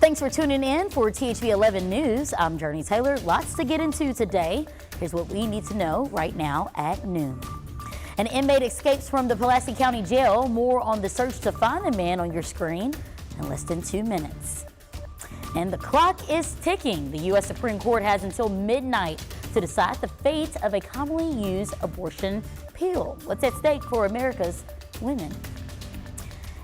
Thanks for tuning in for THV 11 News. I'm Jurnee Taylor. Lots to get into today. Here's what we need to know right now at noon. An inmate escapes from the Pulaski County Jail. More on the search to find the man on your screen in less than 2 minutes. And the clock is ticking. The U.S. Supreme Court has until midnight to decide the fate of a commonly used abortion pill. What's at stake for America's women?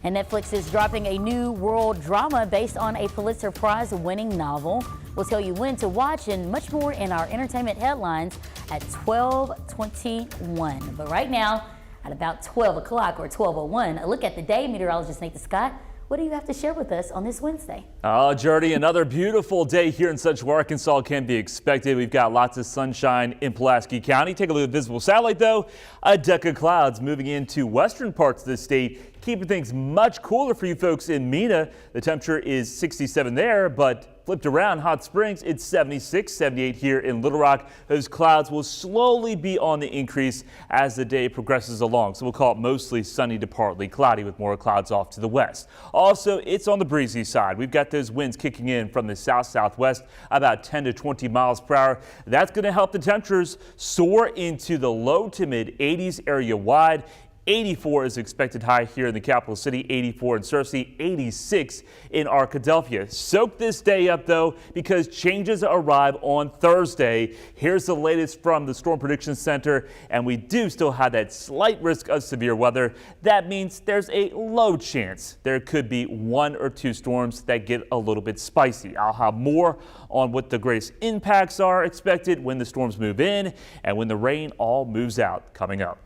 And Netflix is dropping a new world drama based on a Pulitzer Prize winning novel. We'll tell you when to watch and much more in our entertainment headlines at 12:21. But right now, at about 12 o'clock or 12:01, a look at the day. Meteorologist Nathan Scott, what do you have to share with us on this Wednesday? Jurnee, another beautiful day here in Central Arkansas can be expected. We've got lots of sunshine in Pulaski County. Take a look at the visible satellite, though. A deck of clouds moving into western parts of the state, keeping things much cooler for you folks in Mena. The temperature is 67 there, but flipped around, Hot Springs, it's 76, 78 here in Little Rock. Those clouds will slowly be on the increase as the day progresses along. So we'll call it mostly sunny to partly cloudy with more clouds off to the west. Also, it's on the breezy side. We've got those winds kicking in from the south-southwest about 10 to 20 miles per hour. That's going to help the temperatures soar into the low to mid 80s area wide. 84 is expected high here in the capital city, 84 in Searcy, 86 in Arkadelphia. Soak this day up, though, because changes arrive on Thursday. Here's the latest from the Storm Prediction Center, and we do still have that slight risk of severe weather. That means there's a low chance there could be 1 or 2 storms that get a little bit spicy. I'll have more on what the greatest impacts are expected when the storms move in and when the rain all moves out coming up.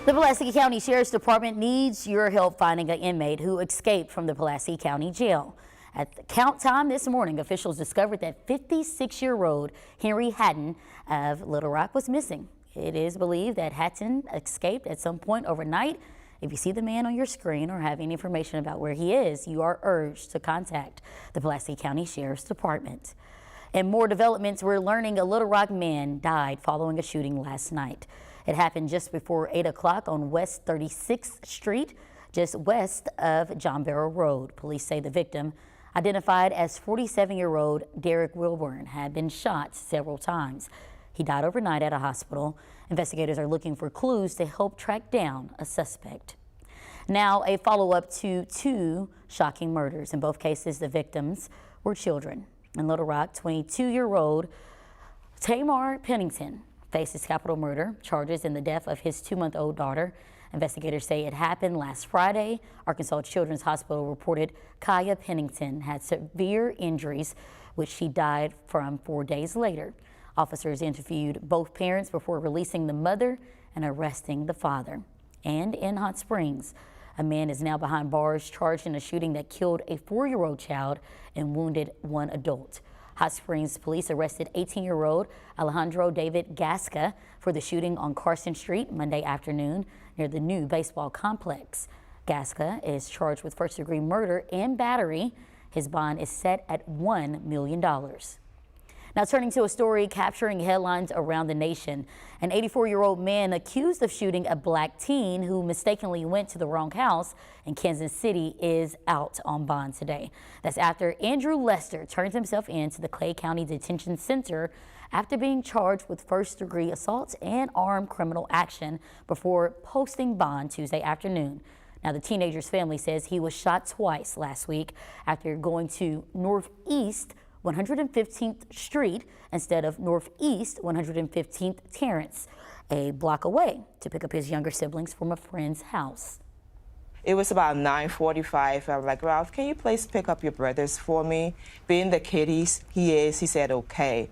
The Pulaski County Sheriff's Department needs your help finding an inmate who escaped from the Pulaski County Jail. At the count time this morning, officials discovered that 56-year-old Henry Hatton of Little Rock was missing. It is believed that Hatton escaped at some point overnight. If you see the man on your screen or have any information about where he is, you are urged to contact the Pulaski County Sheriff's Department. And more developments, we're learning a Little Rock man died following a shooting last night. It happened just before 8 o'clock on West 36th Street, just west of John Barrow Road. Police say the victim, identified as 47-year-old Derek Wilburn, had been shot several times. He died overnight at a hospital. Investigators are looking for clues to help track down a suspect. Now, a follow-up to 2 shocking murders. In both cases, the victims were children. In Little Rock, 22-year-old Tamar Pennington faces capital murder charges in the death of his 2-month-old daughter. Investigators say it happened last Friday. Arkansas Children's Hospital reported Kaya Pennington had severe injuries, which she died from 4 days later. Officers interviewed both parents before releasing the mother and arresting the father. And in Hot Springs, a man is now behind bars charged in a shooting that killed a 4-year-old child and wounded 1 adult. Hot Springs police arrested 18-year-old Alejandro David Gasca for the shooting on Carson Street Monday afternoon near the new baseball complex. Gasca is charged with first-degree murder and battery. His bond is set at $1 million. Now turning to a story capturing headlines around the nation. An 84-year-old man accused of shooting a black teen who mistakenly went to the wrong house in Kansas City is out on bond today. That's after Andrew Lester turned himself in to the Clay County Detention Center after being charged with first-degree assault and armed criminal action before posting bond Tuesday afternoon. Now, the teenager's family says he was shot twice last week after going to Northeast 115th Street instead of Northeast 115th Terrace, a block away, to pick up his younger siblings from a friend's house. It was about 9:45. I was like, Ralph, can you please pick up your brothers for me? Being the kid he said okay.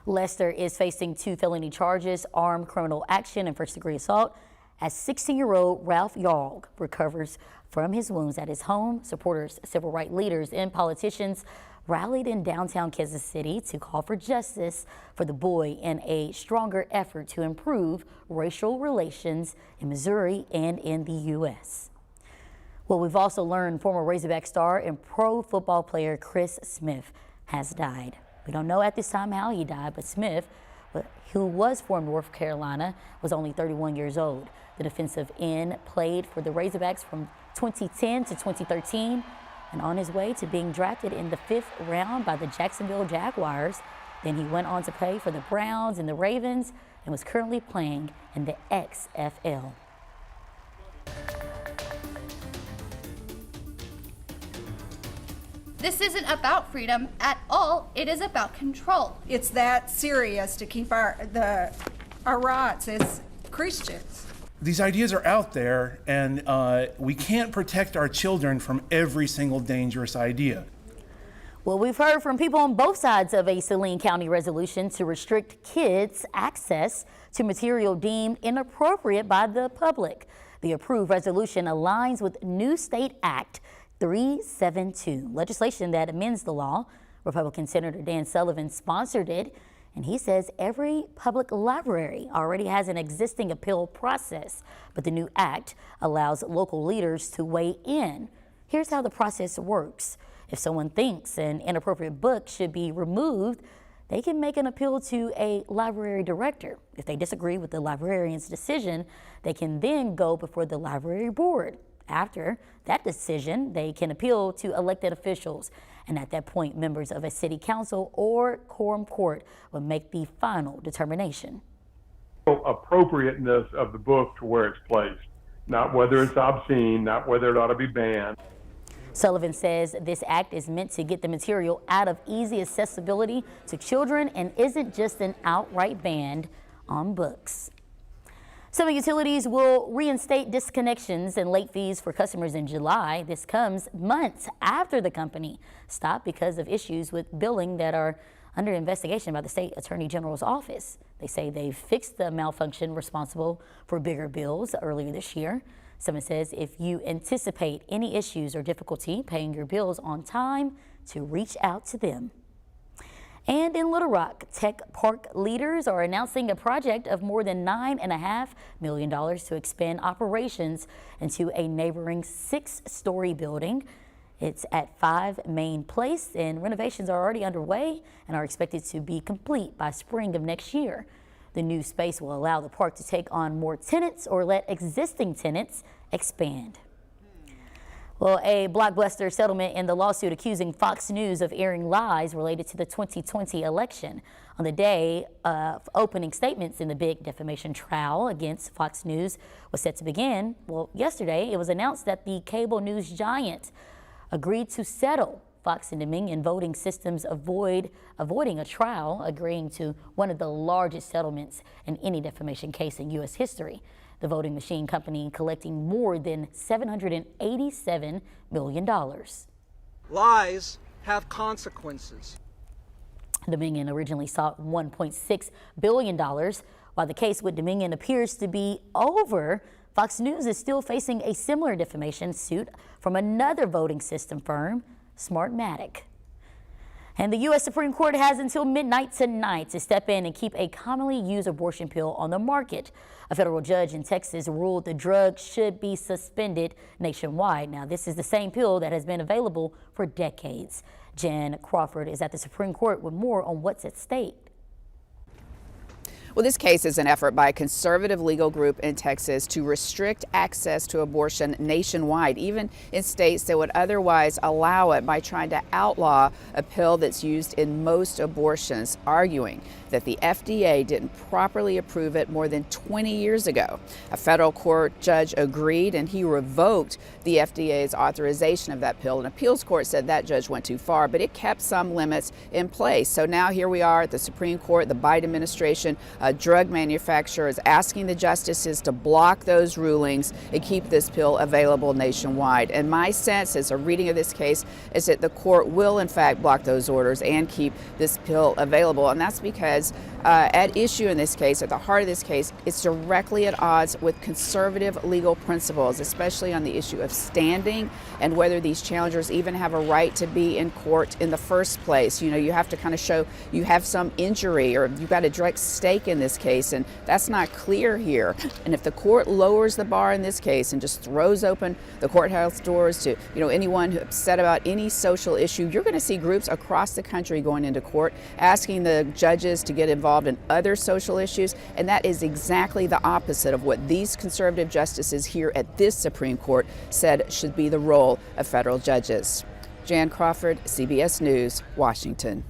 Lester is facing 2 felony charges, armed criminal action and first-degree assault, as 16-year-old Ralph Yarg recovers from his wounds at his home. Supporters, civil rights leaders, and politicians rallied in downtown Kansas City to call for justice for the boy in a stronger effort to improve racial relations in Missouri and in the U.S. Well, we've also learned former Razorback star and pro football player Chris Smith has died. We don't know at this time how he died, but Smith who was from North Carolina, was only 31 years old. The defensive end played for the Razorbacks from 2010 to 2013 and on his way to being drafted in the 5th round by the Jacksonville Jaguars. Then he went on to play for the Browns and the Ravens and was currently playing in the XFL. This isn't about freedom at all. It is about control. It's that serious to keep our rights as Christians. These ideas are out there, and we can't protect our children from every single dangerous idea. Well, we've heard from people on both sides of a Saline County resolution to restrict kids' access to material deemed inappropriate by the public. The approved resolution aligns with new State Act 372, legislation that amends the law. Republican Senator Dan Sullivan sponsored it, and he says every public library already has an existing appeal process, but the new act allows local leaders to weigh in. Here's how the process works. If someone thinks an inappropriate book should be removed, they can make an appeal to a library director. If they disagree with the librarian's decision, they can then go before the library board. After that decision, they can appeal to elected officials. And at that point, members of a city council or quorum court will make the final determination. Appropriateness of the book to where it's placed, not whether it's obscene, not whether it ought to be banned. Sullivan says this act is meant to get the material out of easy accessibility to children and isn't just an outright ban on books. Some utilities will reinstate disconnections and late fees for customers in July. This comes months after the company stopped because of issues with billing that are under investigation by the state attorney general's office. They say they've fixed the malfunction responsible for bigger bills earlier this year. Someone says if you anticipate any issues or difficulty paying your bills on time, to reach out to them. And in Little Rock, tech park leaders are announcing a project of more than $9.5 million to expand operations into a neighboring 6-story building. It's at 5 Main Place, and renovations are already underway and are expected to be complete by spring of next year. The new space will allow the park to take on more tenants or let existing tenants expand. Well, a blockbuster settlement in the lawsuit accusing Fox News of airing lies related to the 2020 election. On the day of opening statements in the big defamation trial against Fox News was set to begin, well, yesterday it was announced that the cable news giant agreed to settle Fox and Dominion Voting Systems avoiding a trial, agreeing to one of the largest settlements in any defamation case in U.S. history. The voting machine company collecting more than $787 million. Lies have consequences. Dominion originally sought $1.6 billion. While the case with Dominion appears to be over, Fox News is still facing a similar defamation suit from another voting system firm, Smartmatic. And the U.S. Supreme Court has until midnight tonight to step in and keep a commonly used abortion pill on the market. A federal judge in Texas ruled the drug should be suspended nationwide. Now, this is the same pill that has been available for decades. Jen Crawford is at the Supreme Court with more on what's at stake. Well, this case is an effort by a conservative legal group in Texas to restrict access to abortion nationwide, even in states that would otherwise allow it, by trying to outlaw a pill that's used in most abortions, arguing that the FDA didn't properly approve it more than 20 years ago. A federal court judge agreed, and he revoked the FDA's authorization of that pill. An appeals court said that judge went too far, but it kept some limits in place. So now here we are at the Supreme Court. The Biden administration, a drug manufacturer, is asking the justices to block those rulings and keep this pill available nationwide. And my sense, as a reading of this case, is that the court will in fact block those orders and keep this pill available. And that's because at issue in this case, at the heart of this case, it's directly at odds with conservative legal principles, especially on the issue of standing and whether these challengers even have a right to be in court in the first place. You know, you have to kind of show you have some injury or you've got a direct stake in in this case, and that's not clear here. And if the court lowers the bar in this case and just throws open the courthouse doors to anyone who's upset about any social issue, you're going to see groups across the country going into court asking the judges to get involved in other social issues, and that is exactly the opposite of what these conservative justices here at this Supreme Court said should be the role of federal judges. Jan Crawford, CBS News, Washington.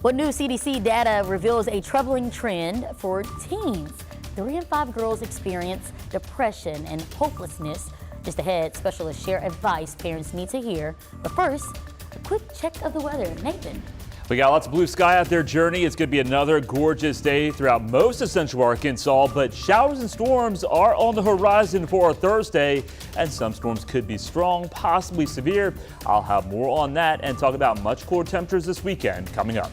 What new CDC data reveals a troubling trend for teens. 3 in 5 girls experience depression and hopelessness. Just ahead, specialists share advice parents need to hear. But first, a quick check of the weather. Nathan. We got lots of blue sky out there, Jurnee. It's going to be another gorgeous day throughout most of central Arkansas, but showers and storms are on the horizon for Thursday, and some storms could be strong, possibly severe. I'll have more on that and talk about much cooler temperatures this weekend coming up.